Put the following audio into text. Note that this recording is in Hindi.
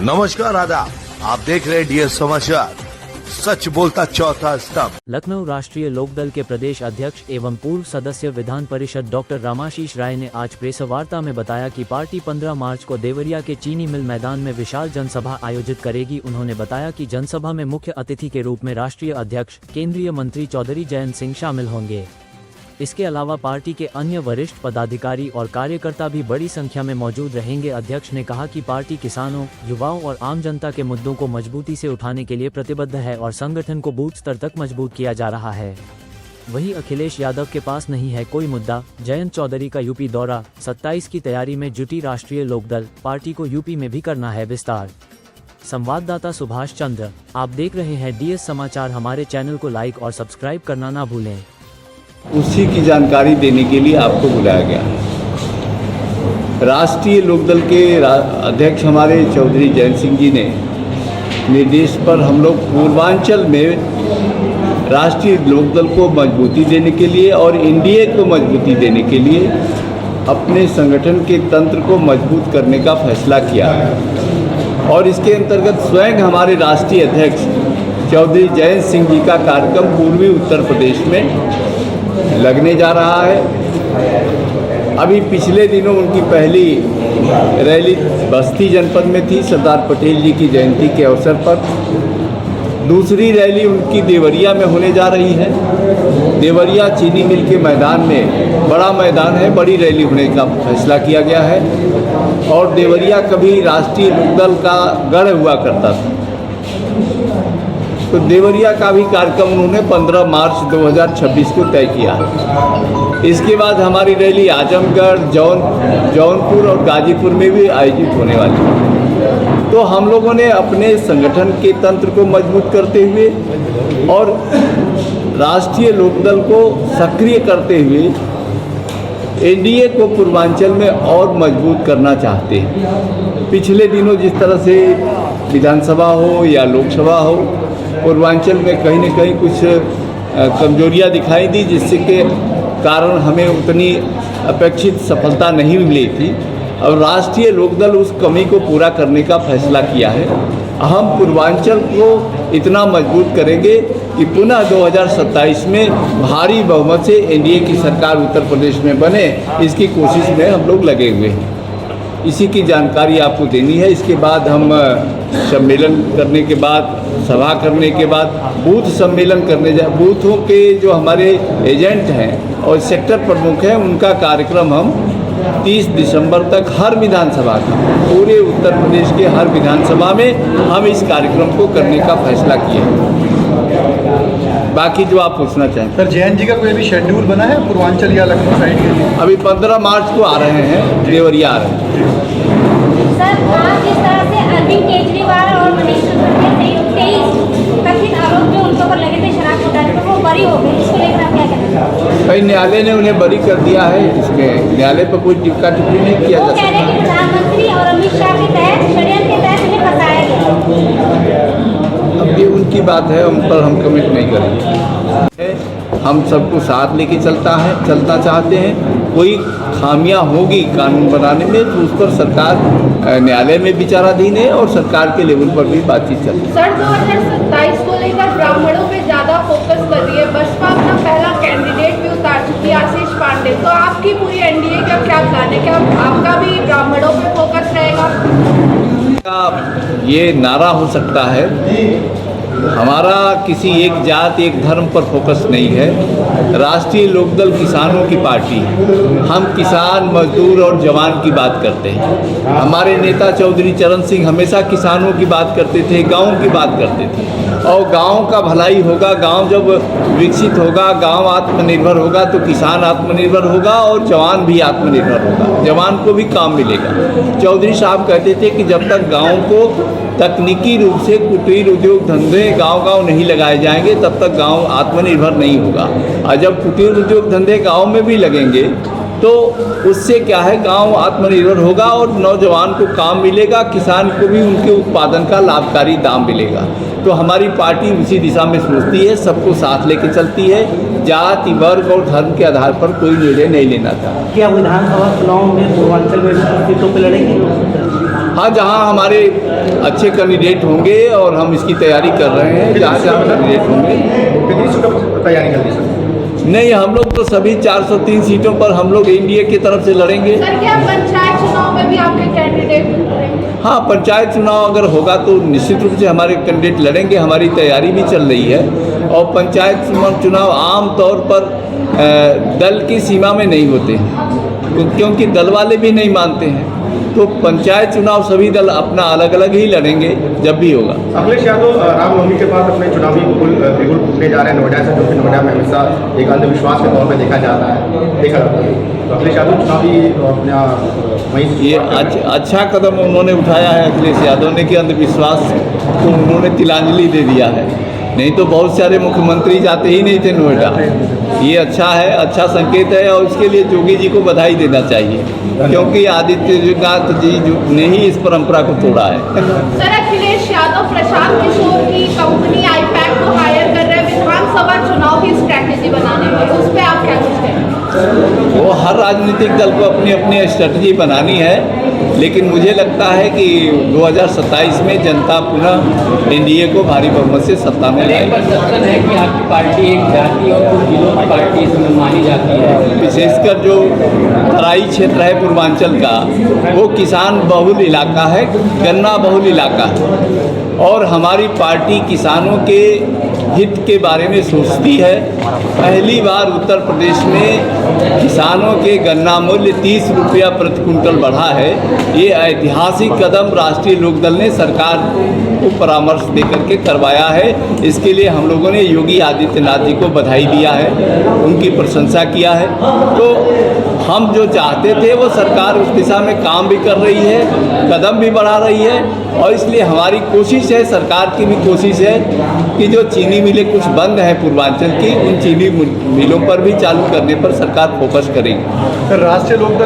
नमस्कार आदाब, आप देख रहे हैं डीएस समाचार, सच बोलता चौथा स्तंभ। लखनऊ राष्ट्रीय लोकदल के प्रदेश अध्यक्ष एवं पूर्व सदस्य विधान परिषद डॉक्टर रामाशीष राय ने आज प्रेस वार्ता में बताया कि पार्टी 15 मार्च को देवरिया के चीनी मिल मैदान में विशाल जनसभा आयोजित करेगी। उन्होंने बताया कि जनसभा में मुख्य अतिथि के रूप में राष्ट्रीय अध्यक्ष केंद्रीय मंत्री चौधरी जयंत सिंह शामिल होंगे। इसके अलावा पार्टी के अन्य वरिष्ठ पदाधिकारी और कार्यकर्ता भी बड़ी संख्या में मौजूद रहेंगे। अध्यक्ष ने कहा कि पार्टी किसानों, युवाओं और आम जनता के मुद्दों को मजबूती से उठाने के लिए प्रतिबद्ध है और संगठन को बूथ स्तर तक मजबूत किया जा रहा है। वहीं अखिलेश यादव के पास नहीं है कोई मुद्दा। जयंत चौधरी का यूपी दौरा, 27 की तैयारी में जुटी राष्ट्रीय लोकदल, पार्टी को यूपी में भी करना है विस्तार। संवाददाता सुभाष चंद्र, आप देख रहे हैं डीएस समाचार। हमारे चैनल को लाइक और सब्सक्राइब करना ना भूलें। उसी की जानकारी देने के लिए आपको बुलाया गया है। राष्ट्रीय लोकदल के अध्यक्ष हमारे चौधरी जयंत सिंह जी ने निर्देश पर हम लोग पूर्वांचल में राष्ट्रीय लोकदल को मजबूती देने के लिए और एनडीए को मजबूती देने के लिए अपने संगठन के तंत्र को मजबूत करने का फैसला किया है और इसके अंतर्गत स्वयं हमारे राष्ट्रीय अध्यक्ष चौधरी जयंत सिंह जी का कार्यक्रम पूर्वी उत्तर प्रदेश में लगने जा रहा है। अभी पिछले दिनों उनकी पहली रैली बस्ती जनपद में थी, सरदार पटेल जी की जयंती के अवसर पर। दूसरी रैली उनकी देवरिया में होने जा रही है। देवरिया चीनी मिल के मैदान में, बड़ा मैदान है, बड़ी रैली होने का फैसला किया गया है और देवरिया कभी राष्ट्रीय लोकदल का गढ़ हुआ करता था, तो देवरिया का भी कार्यक्रम उन्होंने 15 मार्च 2026 को तय किया है। इसके बाद हमारी रैली आजमगढ़, जौनपुर और गाजीपुर में भी आयोजित होने वाली है। तो हम लोगों ने अपने संगठन के तंत्र को मजबूत करते हुए और राष्ट्रीय लोकदल को सक्रिय करते हुए एनडीए को पूर्वांचल में और मजबूत करना चाहते हैं। पिछले दिनों जिस तरह से विधानसभा हो या लोकसभा हो, पूर्वांचल में कहीं न कहीं कुछ कमजोरियां दिखाई दी, जिससे के कारण हमें उतनी अपेक्षित सफलता नहीं मिली थी। और राष्ट्रीय लोकदल उस कमी को पूरा करने का फैसला किया है। हम पूर्वांचल को इतना मजबूत करेंगे कि पुनः 2027 में भारी बहुमत से एनडीए की सरकार उत्तर प्रदेश में बने, इसकी कोशिश में हम लोग लगे हुए हैं। इसी की जानकारी आपको देनी है। इसके बाद हम सम्मेलन करने के बाद, सभा करने के बाद बूथ सम्मेलन करने बूथों के जो हमारे एजेंट हैं और सेक्टर प्रमुख हैं, उनका कार्यक्रम हम 30 दिसंबर तक हर विधानसभा का, पूरे उत्तर प्रदेश के हर विधानसभा में हम इस कार्यक्रम को करने का फैसला किया। बाकी जो आप पूछना चाहें। सर, जयंत जी का कोई भी शेड्यूल बना है पूर्वांचल या लखनऊ साइड के लिए? अभी 15 मार्च को आ रहे हैं, देवरिया आ रहे हैं। सर, आज जिस तरह से अरविंद केजरीवाल और मनीष सिसोदिया से कथित आरोप जो उनके ऊपर लगे थे शराब घोटाले पर, वो बरी हो गए, इसको लेकर आप क्या कहना चाहते हैं? कई न्यायालय ने उन्हें बरी कर दिया है। इसमें न्यायालय पर कोई टिप्पणी नहीं किया जा सकता। वो कह रहे हैं कि प्रधानमंत्री और अमित शाह के तहत, षड्यंत्र के तहत उन्हें फंसाया गया। अब ये उनकी बात है, उन पर हम कमेंट नहीं करेंगे। हम सबको साथ लेके चलना चाहते हैं। कोई खामियां होगी कानून बनाने में तो उस पर सरकार न्यायालय में विचाराधीन है और सरकार के लेवल पर भी बातचीत चल रही है। सर, 2027 को लेकर ब्राह्मणों पे ज़्यादा फोकस कर रही है। बसपा अपना पहला कैंडिडेट भी उतार चुकी है, आशीष पांडे। तो आपकी पूरी एनडीए का क्या प्लान है? क्या आपका भी ब्राह्मणों पे फोकस रहेगा? ये नारा हो सकता है, हमारा किसी एक जात एक धर्म पर फोकस नहीं है। राष्ट्रीय लोकदल किसानों की पार्टी है। हम किसान, मजदूर और जवान की बात करते हैं। हमारे नेता चौधरी चरण सिंह हमेशा किसानों की बात करते थे, गाँव की बात करते थे और गांव का भलाई होगा। गांव जब विकसित होगा, गांव आत्मनिर्भर होगा तो किसान आत्मनिर्भर होगा और जवान भी आत्मनिर्भर होगा, जवान को भी काम मिलेगा। चौधरी साहब कहते थे कि जब तक गांव को तकनीकी रूप से कुटीर उद्योग धंधे गांव-गांव नहीं लगाए जाएंगे, तब तक गांव आत्मनिर्भर नहीं होगा। और जब कुटीर उद्योग धंधे गांव में भी लगेंगे तो उससे क्या है, गांव आत्मनिर्भर होगा और नौजवान को काम मिलेगा, किसान को भी उनके उत्पादन का लाभकारी दाम मिलेगा। तो हमारी पार्टी उसी दिशा में सोचती है, सबको साथ लेके चलती है। जाति, वर्ग और धर्म के आधार पर कोई निर्णय नहीं लेना था। क्या विधानसभा चुनाव में पूर्वांचल में सीटों पर लड़ेंगे? हाँ, जहाँ हमारे अच्छे कैंडिडेट होंगे और हम इसकी तैयारी कर रहे हैं, जहाँ जहाँ कैंडिडेट होंगे। कितनी सीटों पर तैयारी कर ली सर? नहीं, हम लोग तो सभी 403 सीटों पर हम लोग एनडीए की तरफ से लड़ेंगे। सर क्या पंचायत चुनाव में भी आपके कैंडिडेट लड़ेंगे? हाँ, पंचायत चुनाव अगर होगा तो निश्चित रूप से हमारे कैंडिडेट लड़ेंगे। हमारी तैयारी भी चल रही है और पंचायत चुनाव आम तौर पर दल की सीमा में नहीं होते हैं, क्योंकि दल वाले भी नहीं मानते हैं। तो पंचायत चुनाव सभी दल अपना अलग अलग ही लड़ेंगे जब भी होगा। अखिलेश यादव रामनवमी के बाद अपने चुनावी बिगुल फूटने जा रहे हैं नोएडा से, जो कि नोएडा में हमेशा एक अंधविश्वास के तौर पर देखा जाता है। तो अखिलेश यादव चुनावी अपना वहीं ये अच्छा कदम उन्होंने उठाया है अखिलेश यादव ने कि अंधविश्वास को उन्होंने तिलांजलि दे दिया है। नहीं तो बहुत सारे मुख्यमंत्री जाते ही नहीं थे नोएडा। ये अच्छा है, अच्छा संकेत है और इसके लिए जोगी जी को बधाई देना चाहिए, क्योंकि आदित्यनाथ जी ने ही इस परंपरा को तोड़ा है। सर अखिलेश यादव प्रशांत किशोर की कंपनी आईपैक को हायर कर रहे हैं विधानसभा चुनाव की स्ट्रैटेजी बनाने में, उस पर आप क्या कुछ कहेंगे? वो हर राजनीतिक दल को अपनी अपनी स्ट्रेटजी बनानी है, लेकिन मुझे लगता है कि 2027 में जनता पुनः एनडीए को भारी बहुमत से सत्ता में लाएगी। परसेप्शन है कि आपकी पार्टी एक जाति और कुछ जिलों की पार्टी इसमें मानी जाती है। विशेषकर जो तराई क्षेत्र है पूर्वांचल का, वो किसान बहुल इलाका है, गन्ना बहुल इलाका है और हमारी पार्टी किसानों के हित के बारे में सोचती है। पहली बार उत्तर प्रदेश में किसानों के गन्ना मूल्य 30 रुपया प्रति कुंटल बढ़ा है। ये ऐतिहासिक कदम राष्ट्रीय लोकदल ने सरकार को परामर्श देकर के करवाया है। इसके लिए हम लोगों ने योगी आदित्यनाथ जी को बधाई दिया है, उनकी प्रशंसा किया है। तो हम जो चाहते थे वो सरकार उस दिशा में काम भी कर रही है, कदम भी बढ़ा रही है और इसलिए हमारी कोशिश है, सरकार की भी कोशिश है कि जो चीनी मिलें कुछ बंद हैं पूर्वांचल की, उन चीनी मिलों पर भी चालू करने पर सरकार फोकस करेगी। राष्ट्रीय लोकदल